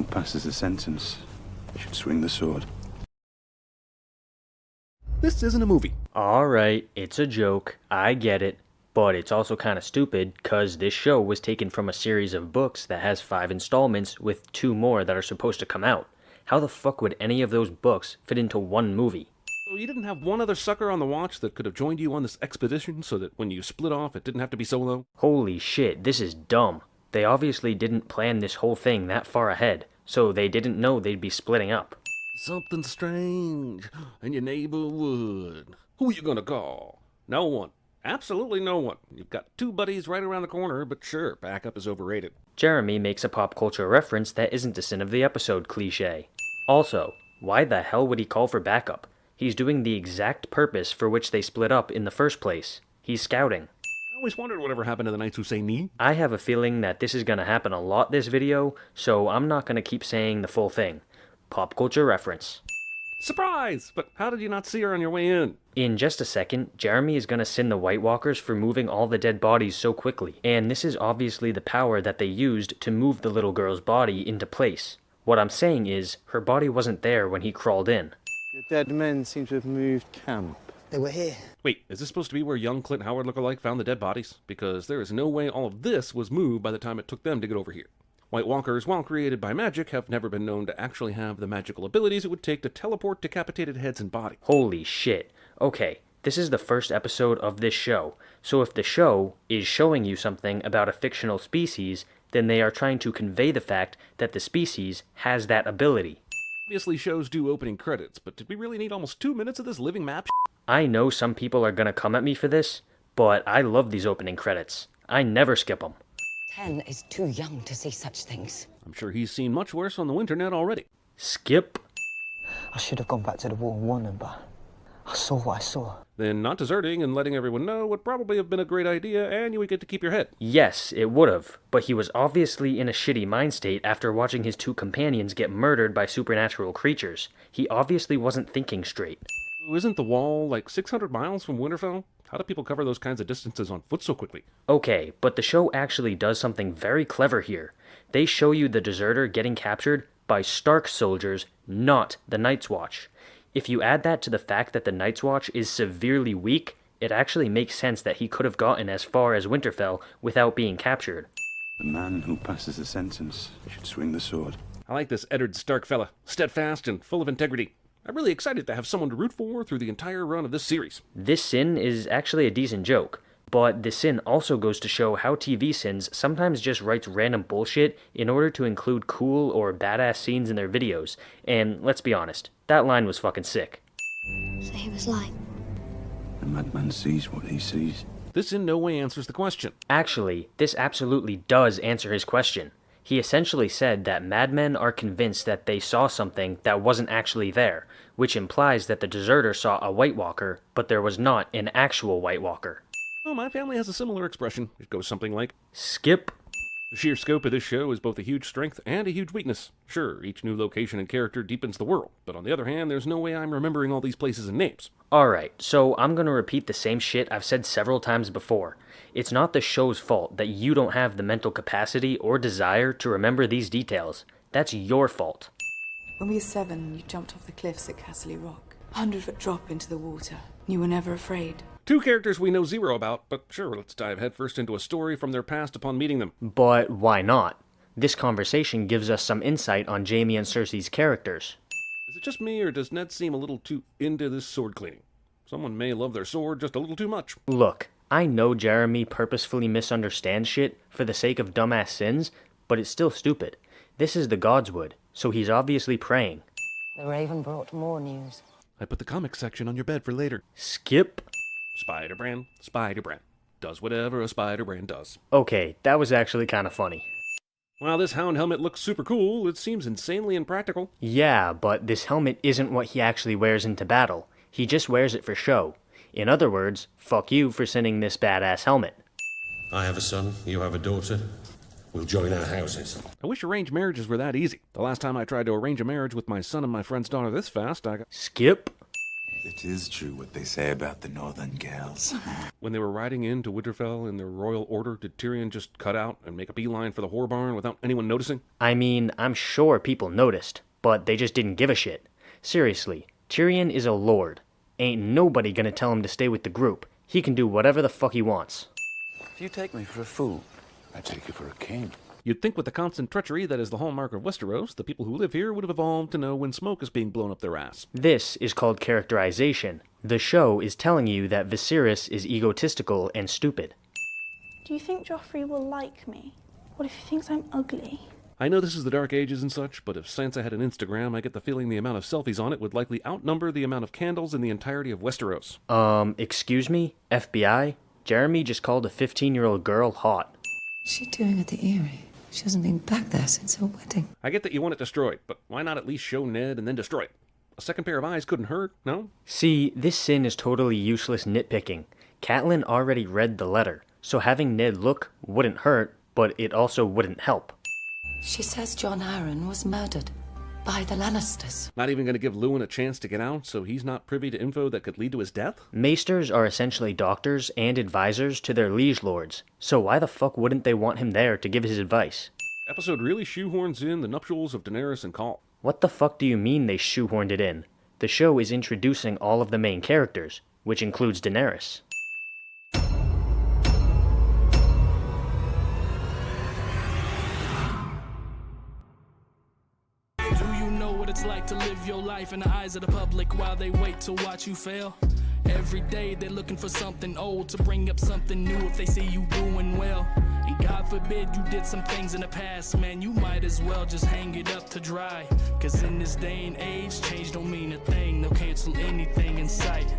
who passes the sentence should swing the sword. This isn't a movie. Alright, it's a joke, I get it. But it's also kinda stupid, cause this show was taken from a series of books that has 5 installments with 2 more that are supposed to come out. How the fuck would any of those books fit into one movie? So you didn't have one other sucker on the watch that could have joined you on this expedition so that when you split off it didn't have to be solo? Holy shit, this is dumb. They obviously didn't plan this whole thing that far ahead, so they didn't know they'd be splitting up. Something strange in your neighborhood. Who you gonna call? No one. Absolutely no one. You've got 2 buddies right around the corner, but sure, backup is overrated. Jeremy makes a pop culture reference that isn't a sin of the episode cliche. Also, why the hell would he call for backup? He's doing the exact purpose for which they split up in the first place. He's scouting. I always wondered whatever happened to the Knights Who Say Ni. I have a feeling that this is gonna happen a lot this video, so I'm not gonna keep saying the full thing. Pop culture reference. Surprise! But how did you not see her on your way in? In just a second, Jeremy is gonna sin the White Walkers for moving all the dead bodies so quickly, and this is obviously the power that they used to move the little girl's body into place. What I'm saying is, her body wasn't there when he crawled in. The dead men seem to have moved camp. They were here. Wait, is this supposed to be where young Clint Howard lookalike found the dead bodies? Because there is no way all of this was moved by the time it took them to get over here. White Walkers, while created by magic, have never been known to actually have the magical abilities it would take to teleport decapitated heads and bodies. Holy shit. Okay, this is the first episode of this show, so if the show is showing you something about a fictional species, then they are trying to convey the fact that the species has that ability. Obviously, shows do opening credits, but did we really need almost 2 minutes of this living map shit? I know some people are gonna come at me for this, but I love these opening credits. I never skip them. 10 is too young to see such things. I'm sure he's seen much worse on the Winternet already. Skip? I should have gone back to the wall and warned them, but I saw what I saw. Then not deserting and letting everyone know would probably have been a great idea, and you would get to keep your head. Yes, it would've, but he was obviously in a shitty mind state after watching his 2 companions get murdered by supernatural creatures. He obviously wasn't thinking straight. Isn't the wall like 600 miles from Winterfell? How do people cover those kinds of distances on foot so quickly? Okay, but the show actually does something very clever here. They show you the deserter getting captured by Stark soldiers, not the Night's Watch. If you add that to the fact that the Night's Watch is severely weak, it actually makes sense that he could have gotten as far as Winterfell without being captured. The man who passes the sentence should swing the sword. I like this Eddard Stark fella. Steadfast and full of integrity. I'm really excited to have someone to root for through the entire run of this series. This sin is actually a decent joke, but the sin also goes to show how TV sins sometimes just writes random bullshit in order to include cool or badass scenes in their videos, and let's be honest, that line was fucking sick. So he was like... The madman sees what he sees. This in no way answers the question. Actually, this absolutely does answer his question. He essentially said that madmen are convinced that they saw something that wasn't actually there, which implies that the deserter saw a White Walker, but there was not an actual White Walker. Well, my family has a similar expression. It goes something like, Skip. the sheer scope of this show is both a huge strength and a huge weakness. Sure, each new location and character deepens the world, but on the other hand, there's no way I'm remembering all these places and names. Alright, so I'm gonna repeat the same shit I've said several times before. It's not the show's fault that you don't have the mental capacity or desire to remember these details. That's your fault. When we were 7, you jumped off the cliffs at Castle Rock. 100-foot drop into the water. You were never afraid. 2 characters we know 0 about, but sure, let's dive headfirst into a story from their past upon meeting them. But why not? This conversation gives us some insight on Jaime and Cersei's characters. Is it just me, or does Ned seem a little too into this sword cleaning? Someone may love their sword just a little too much. Look, I know Jeremy purposefully misunderstands shit for the sake of dumbass sins, but it's still stupid. This is the Godswood, so he's obviously praying. The Raven brought more news. I put the comic section on your bed for later. Skip. Spider-Bran, Spider-Bran. Does whatever a Spider-Bran does. Okay, that was actually kind of funny. While this hound helmet looks super cool, it seems insanely impractical. Yeah, but this helmet isn't what he actually wears into battle. He just wears it for show. In other words, fuck you for sending this badass helmet. I have a son, you have a daughter. We'll join our houses. I wish arranged marriages were that easy. The last time I tried to arrange a marriage with my son and my friend's daughter this fast, I got... Skip. It is true what they say about the northern gals. When they were riding into Winterfell in their royal order, did Tyrion just cut out and make a beeline for the whore barn without anyone noticing? I mean, I'm sure people noticed, but they just didn't give a shit. Seriously, Tyrion is a lord. Ain't nobody gonna tell him to stay with the group. He can do whatever the fuck he wants. If you take me for a fool, I take you for a king. You'd think with the constant treachery that is the hallmark of Westeros, the people who live here would have evolved to know when smoke is being blown up their ass. This is called characterization. The show is telling you that Viserys is egotistical and stupid. Do you think Joffrey will like me? What if he thinks I'm ugly? I know this is the Dark Ages and such, but if Sansa had an Instagram, I get the feeling the amount of selfies on it would likely outnumber the amount of candles in the entirety of Westeros. Excuse me? FBI? Jeremy just called a 15-year-old girl hot. What's she doing at the Eyrie? She hasn't been back there since her wedding. I get that you want it destroyed, but why not at least show Ned and then destroy it? A second pair of eyes couldn't hurt, no? See, this sin is totally useless nitpicking. Catelyn already read the letter, so having Ned look wouldn't hurt, but it also wouldn't help. She says Jon Arryn was murdered by the Lannisters. Not even going to give Luwin a chance to get out, so he's not privy to info that could lead to his death? Maesters are essentially doctors and advisors to their liege lords, so why the fuck wouldn't they want him there to give his advice? Episode really shoehorns in the nuptials of Daenerys and Khal. What the fuck do you mean they shoehorned it in? The show is introducing all of the main characters, which includes Daenerys. It's like to live your life in the eyes of the public while they wait to watch you fail. Every day they're looking for something old to bring up something new if they see you doing well. And God forbid you did some things in the past, man, you might as well just hang it up to dry. Cause in this day and age, change don't mean a thing, they'll cancel anything in sight.